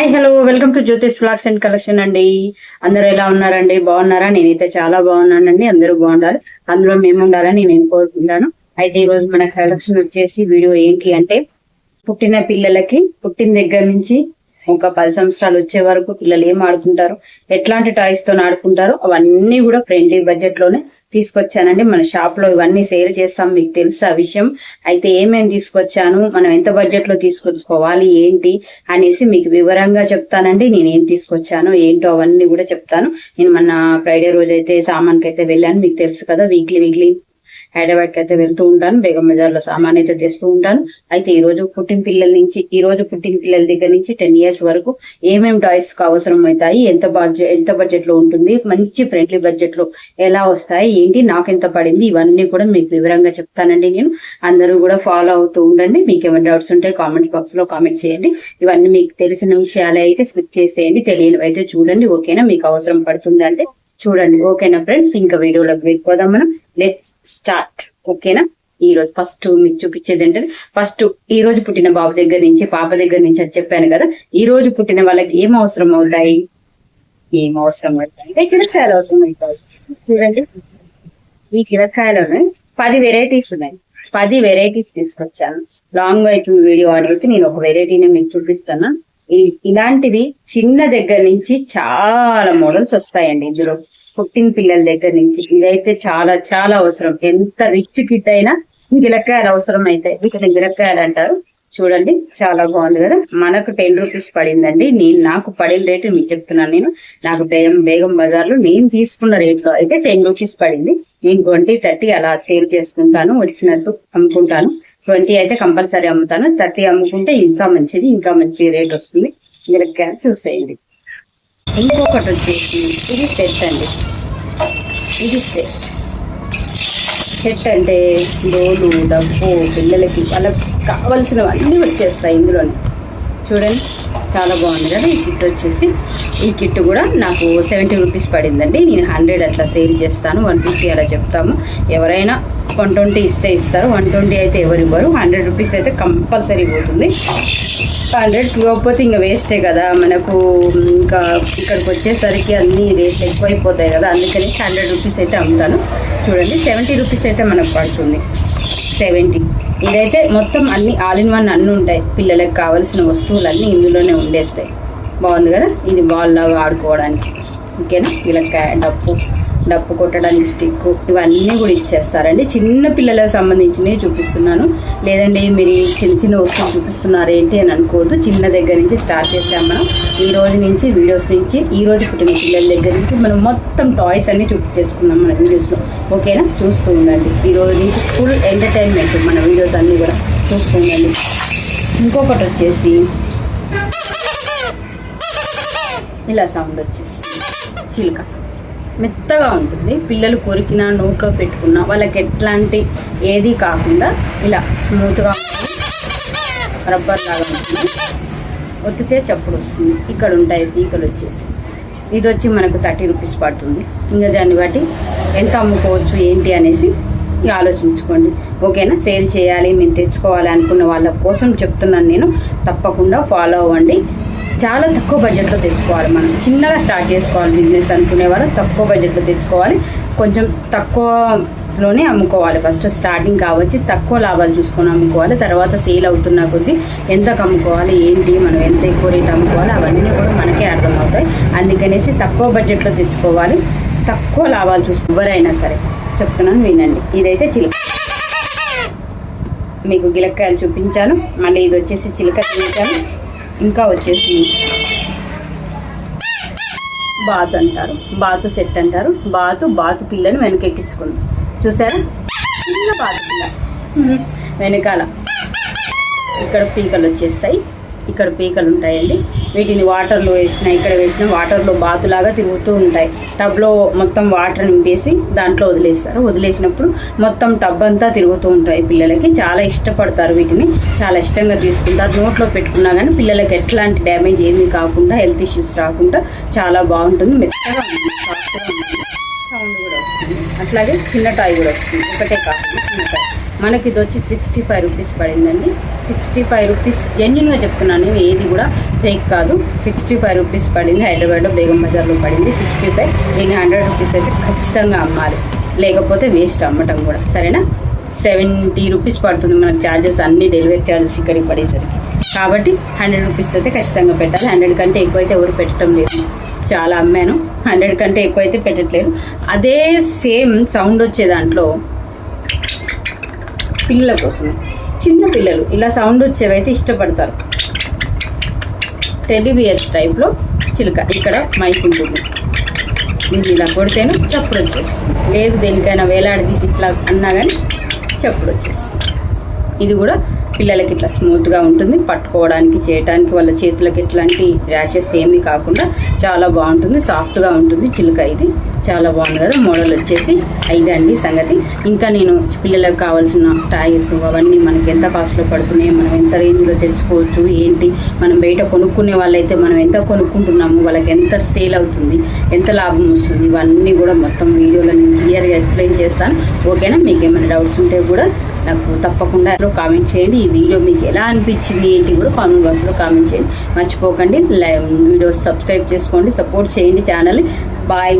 Hi hello welcome to Jyothish flags and collection అండి. అందరూ ఎలా ఉన్నారండి? బాగున్నారా? నేనైతే చాలా బాగున్నానండి. అందరూ బాగుండాలి, అందులో మేము ఉండాలని నేను కోరుకుంటాను. అయితే ఈ రోజు మన కలెక్షన్ వచ్చేసి వీడియో ఏంటి అంటే, పుట్టిన పిల్లలకి పుట్టిన దగ్గర నుంచి ఒక 10 సంవత్సరాలు వచ్చే వరకు పిల్లలు ఏం ఆడుకుంటారు, ఎట్లాంటి టాయ్స్ తో ఆడుకుంటారు, అవన్నీ కూడా ఫ్రెండ్లీ బడ్జెట్ లోనే తీసుకొచ్చానండి. మన షాప్ లో ఇవన్నీ సేల్ చేస్తాం, మీకు తెలుసా ఆ విషయం. అయితే ఏమేమి తీసుకొచ్చాను, మనం ఎంత బడ్జెట్ లో తీసుకొచ్చుకోవాలి ఏంటి అనేసి మీకు వివరంగా చెప్తానండి. నేను ఏం తీసుకొచ్చాను ఏంటో అవన్నీ కూడా చెప్తాను. నేను మన ఫ్రైడే రోజు అయితే సామాన్కి అయితే వెళ్ళాను, మీకు తెలుసు కదా. వీక్లీ హైదరాబాద్ కి అయితే వెళ్తూ ఉంటాను, బేగం బజార్ లో సామాన్ అయితే తెస్తూ ఉంటాను. అయితే ఈ రోజు పుట్టిన పిల్లల దగ్గర నుంచి 10 years వరకు ఏమేమి టాయ్స్ కు అవసరం అవుతాయి, ఎంత బడ్జెట్ లో ఉంటుంది, మంచి ఫ్రెండ్లీ బడ్జెట్ లో ఎలా వస్తాయి ఏంటి, నాకు ఎంత పడింది, ఇవన్నీ కూడా మీకు వివరంగా చెప్తానండి. నేను అందరూ కూడా ఫాలో అవుతూ ఉండండి. మీకు ఏమైనా డౌట్స్ ఉంటే కామెంట్ బాక్స్ లో కామెంట్ చేయండి. ఇవన్నీ మీకు తెలిసిన విషయాలు అయితే స్కిప్ చేసేయండి, తెలియనివి అయితే చూడండి. ఓకేనా? మీకు అవసరం పడుతుంది అంటే చూడండి. ఓకేనా ఫ్రెండ్స్? ఇంకా వీడియోలోకి వెళ్ళిపోదాం మనం. Let's start. ఓకేనా? ఈ రోజు ఫస్ట్ మీకు చూపించేది ఏంటంటే, ఫస్ట్ ఈ రోజు పుట్టిన బాబు దగ్గర నుంచి పాప దగ్గర నుంచి అని చెప్పాను కదా. ఈ రోజు పుట్టిన వాళ్ళకి ఏం అవసరం అవుతాయి అంటే కిరకాయలు అవుతున్నాయి. చూడండి, ఈ కిరకాయలోనే 10 వెరైటీస్ ఉన్నాయి. 10 వెరైటీస్ తీసుకొచ్చాను. లాంగ్ అవుతుంది వీడియో ఆర్డర్కి, నేను ఒక వెరైటీని మీకు చూపిస్తాను. ఇలాంటివి చిన్న దగ్గర నుంచి చాలా మోడల్స్ వస్తాయండి ఇందులో, పుట్టిన పిల్లల దగ్గర నుంచి. ఇదైతే చాలా చాలా అవసరం. ఎంత రిచ్ కిట్ అయినా గిలక్కాయలు అవసరం అవుతాయి. వీటిని గిలక్కాయలు అంటారు. చూడండి, చాలా బాగుంది కదా. మనకు 10 రూపీస్ పడిందండి. నాకు పడిన రేటు మీకు చెప్తున్నాను. నాకు బేగం బజార్ లో నేను తీసుకున్న రేట్లో అయితే 10 రూపీస్ పడింది. నేను 20, 30 అలా సేల్ చేసుకుంటాను, వచ్చినట్టు అమ్ముకుంటాను. 20 అయితే కంపల్సరీ అమ్ముతాను, 30 అమ్ముకుంటే ఇంకా మంచిది, ఇంకా మంచి రేట్ వస్తుంది. గిలక్కాయలు చూసేయండి. ఇంకొకటి వచ్చేసి ఇది సెట్ అండి. ఇది సెట్ అంటే డోలు, డబ్బు, పిల్లలకి వాళ్ళకి కావలసినవన్నీ వచ్చేస్తాయి ఇందులోనే. చూడండి, చాలా బాగుంది కదా. ఈ కిట్ కూడా నాకు 70 రూపీస్ పడిందండి. నేను 100 అట్లా సేల్ చేస్తాను, 150 అలా చెప్తాము. ఎవరైనా 120 ఇస్తే ఇస్తారు, 120 అయితే ఎవరివ్వరు. 100 రూపీస్ అయితే కంపల్సరీ పోతుంది. 100 ఇవ్వకపోతే ఇంకా వేస్టే కదా మనకు. ఇంకా ఇక్కడికి వచ్చేసరికి అన్ని రేట్లు ఎక్కువైపోతాయి కదా, అందుకని 100 రూపీస్ అయితే అమ్ముతాను. చూడండి, 70 రూపీస్ అయితే మనకు పడుతుంది. 70. ఇదైతే మొత్తం అన్ని ఆల్ ఇన్ వన్ అన్నీ ఉంటాయి. పిల్లలకు కావాల్సిన వస్తువులన్నీ ఇందులోనే ఉండేస్తాయి. బాగుంది కదా. ఇది బాల్ లాగా ఆడుకోవడానికి. ఓకేనా? గిలక్కాయ, డప్పు కొట్టడానికి స్టిక్, ఇవన్నీ కూడా ఇచ్చేస్తారండి. చిన్న పిల్లలకు సంబంధించినవి చూపిస్తున్నాను, లేదండి మీరు చిన్న వస్తువులు చూపిస్తున్నారు ఏంటి అని అనుకోవద్దు. చిన్న దగ్గర నుంచి స్టార్ట్ చేసాం మనం. ఈ రోజు నుంచి వీడియోస్ నుంచి, ఈ రోజు పుట్టిన పిల్లల దగ్గర నుంచి మనం మొత్తం టాయ్స్ అన్ని చూపించేసుకున్నాం మన వీడియోస్లో. ఓకేనా? చూస్తూ ఉండండి. ఈ రోజు నుంచి ఫుల్ ఎంటర్టైన్మెంట్ మన వీడియోస్ అన్నీ కూడా చూస్తూ ఉండండి. ఇంకొకటి వచ్చేసి ఇలా సౌండ్ వచ్చేసి చిలుక, మెత్తగా ఉంటుంది. పిల్లలు కొరికిన నోట్లో పెట్టుకున్న వాళ్ళకి ఎట్లాంటి ఏది కాకుండా ఇలా స్మూత్గా ఉంటుంది, రబ్బర్ లాగా ఉంటుంది. ఒత్తితే చప్పుడు వస్తుంది. ఇక్కడ ఉంటాయి పీకలు వచ్చేసి. ఇది వచ్చి మనకు 30 రూపీస్ పడుతుంది. ఇంకా దాన్ని బట్టి ఎంత అమ్ముకోవచ్చు ఏంటి అనేసి ఆలోచించుకోండి. ఓకేనా? సేల్ చేయాలి, మేము తెచ్చుకోవాలి అనుకున్న వాళ్ళ కోసం చెప్తున్నాను నేను. తప్పకుండా ఫాలో అవ్వండి. చాలా తక్కువ బడ్జెట్లో తెచ్చుకోవాలి. మనం చిన్నగా స్టార్ట్ చేసుకోవాలి బిజినెస్ అనుకునే వాళ్ళు, తక్కువ బడ్జెట్లో తెచ్చుకోవాలి. కొంచెం తక్కువలోనే అమ్ముకోవాలి. ఫస్ట్ స్టార్టింగ్ కావచ్చు, తక్కువ లాభాలు చూసుకొని అమ్ముకోవాలి. తర్వాత సేల్ అవుతున్న కొద్దీ ఎంతకు అమ్ముకోవాలి ఏంటి, మనం ఎంత ఎక్కువ రేట్ అమ్ముకోవాలి, అవన్నీ కూడా మనకే అర్థమవుతాయి. అందుకనేసి తక్కువ బడ్జెట్లో తెచ్చుకోవాలి, తక్కువ లాభాలు చూసుకో. ఎవరైనా సరే చెప్తున్నాను, వినండి. ఇదైతే చిలుక, మీకు గిలక్కాయలు చూపించాను. మళ్ళీ ఇది వచ్చేసి చిలుక చూపించాను. ఇంకా వచ్చేసి బాతు అంటారు, బాతు సెట్ అంటారు. బాతు పిల్లని వెనకెక్కించుకుంది. చూసారా? చిన్న బాతు పిల్ల వెనకాల ఇక్కడ పీకలు వచ్చేస్తాయి, ఇక్కడ పీకలు ఉంటాయండి. వీటిని వాటర్లో వేసిన, ఇక్కడ వేసిన వాటర్లో బాతులాగా తిరుగుతూ ఉంటాయి. టబ్లో మొత్తం వాటర్ నింపేసి దాంట్లో వదిలేస్తారు. వదిలేసినప్పుడు మొత్తం టబ్ అంతా తిరుగుతూ ఉంటాయి. పిల్లలకి చాలా ఇష్టపడతారు, వీటిని చాలా ఇష్టంగా తీసుకుంటారు. నోట్లో పెట్టుకున్నా కానీ పిల్లలకి ఎట్లాంటి డ్యామేజ్ ఏమీ కాకుండా, హెల్త్ ఇష్యూస్ రాకుండా చాలా బాగుంటుంది. మెత్తగా ఉంటుంది, సాఫ్ట్గా ఉంటుంది. సౌండ్ కూడా వస్తుంది. అట్లాగే చిన్న టాయ్ కూడా వస్తుంది, ఒకటే కాకుండా చిన్న టాయ్. మనకి ఇది వచ్చి 65 రూపీస్ పడిందండి. 65 రూపీస్ జెన్యున్గా చెప్తున్నాను, నేను ఏది కూడా ఫేక్ కాదు. 65 రూపీస్ పడింది. హైదరాబాద్లో బేగం బజార్లో పడింది 65. దీన్ని 100 రూపీస్ అయితే ఖచ్చితంగా అమ్మాలి, లేకపోతే వేస్ట్ అమ్మటం కూడా. సరేనా? 70 రూపీస్ పడుతుంది మనకు ఛార్జెస్, అన్ని డెలివరీ ఛార్జెస్ ఇక్కడికి పడేసరికి. కాబట్టి 100 రూపీస్ అయితే ఖచ్చితంగా పెట్టాలి. 100 కంటే ఎక్కువ అయితే ఎవరు పెట్టడం లేదు. చాలా అమ్మాను, 100 కంటే ఎక్కువ అయితే పెట్టట్లేదు. అదే సేమ్ సౌండ్ వచ్చే దాంట్లో పిల్లల కోసం, చిన్న పిల్లలు ఇలా సౌండ్ వచ్చేవైతే ఇష్టపడతారు. టెడ్డీ బియర్స్ టైప్లో చిలుక, ఇక్కడ మైక్ ఉంటుంది, ఇది ఇలా కొడితేనే చప్పుడు వచ్చేస్తుంది. లేదు దేనికైనా వేలాడదీసి ఇట్లా అన్నా కానీ చప్పుడు వచ్చేస్తుంది. ఇది కూడా పిల్లలకి ఇట్లా స్మూత్గా ఉంటుంది, పట్టుకోవడానికి చేయడానికి, వాళ్ళ చేతులకి ఎట్లాంటి ర్యాషెస్ ఏమీ కాకుండా చాలా బాగుంటుంది, సాఫ్ట్గా ఉంటుంది చిలుక. ఇది చాలా బాగుంది కదా. మోడల్ వచ్చేసి ఇదండి సంగతి. ఇంకా నేను పిల్లలకు కావాల్సిన టాయ్స్ అవన్నీ మనకి ఎంత కాస్ట్లో పడుతున్నాయి, మనం ఎంత రేంజ్లో తెచ్చుకోవచ్చు ఏంటి, మనం బయట కొనుక్కునే వాళ్ళైతే మనం ఎంత కొనుక్కుంటున్నాము, వాళ్ళకి ఎంత సేల్ అవుతుంది, ఎంత లాభం వస్తుంది, ఇవన్నీ కూడా మొత్తం వీడియోలో నేను క్లియర్గా ఎక్స్ప్లెయిన్ చేస్తాను. ఓకేనా? మీకు ఏమైనా డౌట్స్ ఉంటే కూడా నాకు తప్పకుండా కామెంట్ చేయండి. ఈ వీడియో మీకు ఎలా అనిపించింది ఏంటి కూడా కామెంట్ బాక్స్లో కామెంట్ చేయండి. మర్చిపోకండి వీడియోస్ సబ్స్క్రైబ్ చేసుకోండి, సపోర్ట్ చేయండి ఛానల్ని. బాయ్.